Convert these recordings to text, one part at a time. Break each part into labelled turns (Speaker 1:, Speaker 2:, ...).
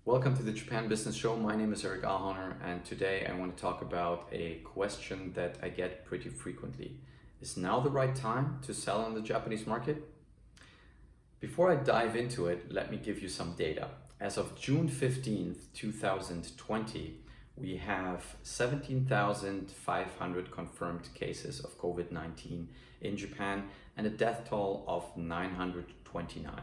Speaker 1: Welcome to the Japan Business Show. My name is Eric Alhoner, and today I want to talk about a question that I get pretty frequently. Is now the right time to sell in the Japanese market? Before I dive into it, let me give you some data. As of June 15th, 2020, we have 17,500 confirmed cases of COVID-19 in Japan and a death toll of 929.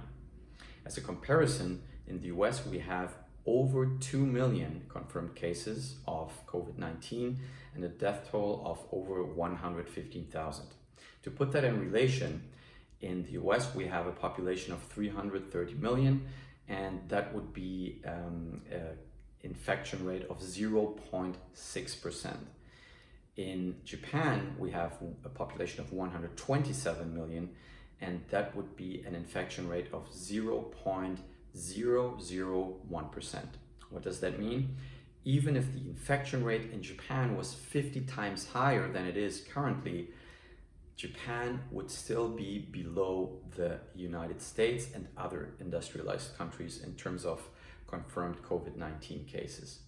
Speaker 1: As a comparison, in the US, we have over 2 million confirmed cases of COVID-19 and a death toll of over 115,000. To put that in relation, in the US, we have a population of 330 million, and that would be an infection rate of 0.6%. In Japan, we have a population of 127 million, and that would be an infection rate of 0.001%. What does that mean? Even if the infection rate in Japan was 50 times higher than it is currently, Japan would still be below the United States and other industrialized countries in terms of confirmed COVID-19 cases.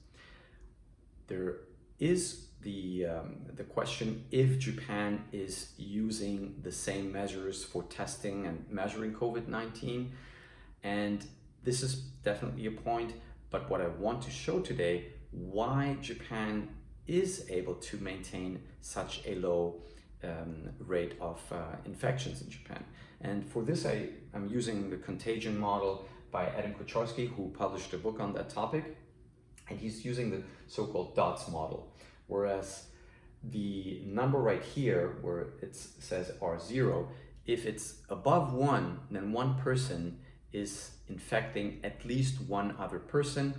Speaker 1: There is the question if Japan is using the same measures for testing and measuring COVID-19, and this is definitely a point, but what I want to show today, why Japan is able to maintain such a low rate of infections in Japan. And for this, I'm using the contagion model by Adam Koczorski, who published a book on that topic, and he's using the so-called DOTS model, whereas the number right here, where it says R0, if it's above 1, then one person is infecting at least one other person,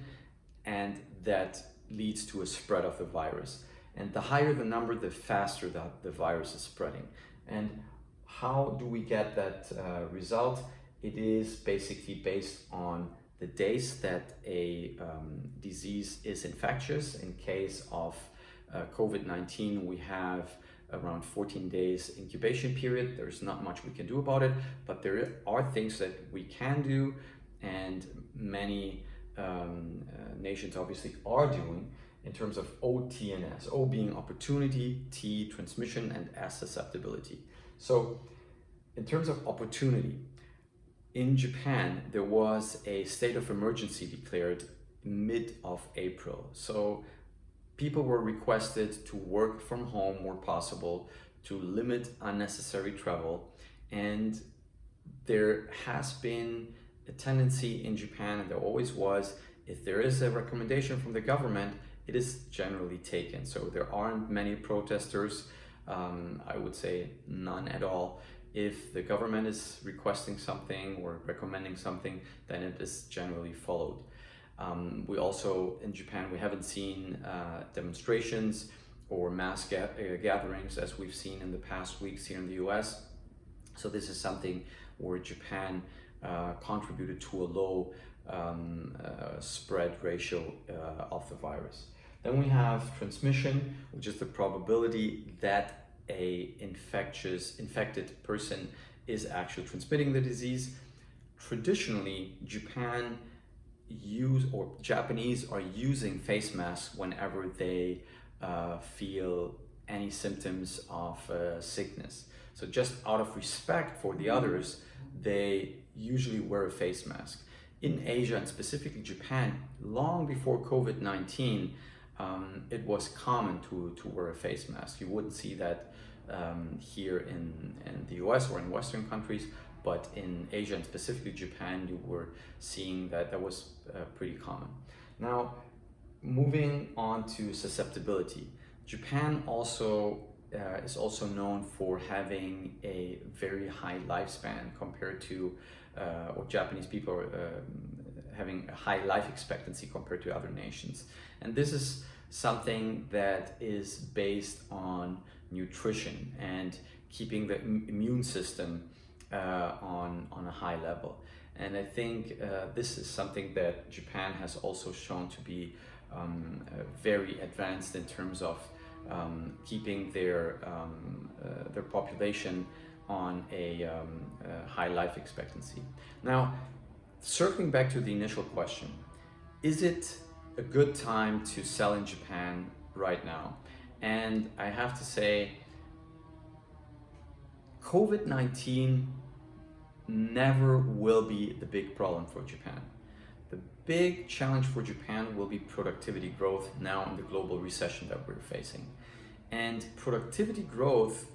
Speaker 1: and that leads to a spread of the virus. And the higher the number, the faster the virus is spreading. And how do we get that result? It is basically based on the days that a disease is infectious. In case of COVID-19, we have around 14 days incubation period. There's not much we can do about it, but there are things that we can do, and many nations obviously are doing in terms of OTNS, O being opportunity, T transmission, and S susceptibility. So in terms of opportunity, in Japan, there was a state of emergency declared mid of April. So people were requested to work from home where possible, to limit unnecessary travel. And there has been a tendency in Japan, and there always was, if there is a recommendation from the government, it is generally taken. So there aren't many protesters, I would say none at all. If the government is requesting something or recommending something, then it is generally followed. We also, in Japan, we haven't seen demonstrations or mass gatherings as we've seen in the past weeks here in the US. So this is something where Japan contributed to a low spread ratio of the virus. Then we have transmission, which is the probability that a infected person is actually transmitting the disease. Traditionally, Japanese are using face masks whenever they feel any symptoms of sickness. So just out of respect for the others, they usually wear a face mask. In Asia, and specifically Japan, long before COVID-19, it was common to wear a face mask. You wouldn't see that here in the US or in Western countries, but in Asia and specifically Japan, you were seeing that was pretty common. Now, moving on to susceptibility. Japan also is also known for having a very high lifespan compared to, or Japanese people are having a high life expectancy compared to other nations. And this is something that is based on nutrition and keeping the immune system on a high level. And I think this is something that Japan has also shown to be very advanced in terms of keeping their population on a high life expectancy. Now, circling back to the initial question, is it a good time to sell in Japan right now? And I have to say, COVID-19 never will be the big problem for Japan. The big challenge for Japan will be productivity growth now in the global recession that we're facing. And productivity growth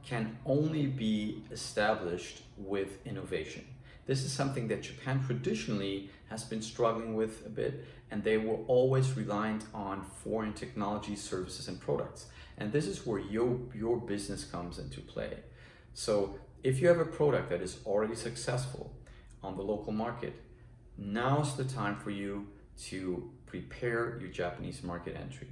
Speaker 1: can only be established with innovation. This is something that Japan traditionally has been struggling with a bit, and they were always reliant on foreign technology, services, and products. And this is where your business comes into play. So if you have a product that is already successful on the local market, now's the time for you to prepare your Japanese market entry.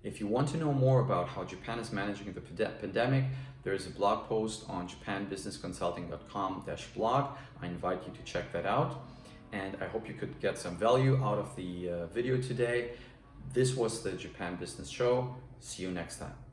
Speaker 1: If you want to know more about how Japan is managing the pandemic, there is a blog post on japanbusinessconsulting.com/blog. I invite you to check that out. And I hope you could get some value out of the video today. This was the Japan Business Show. See you next time.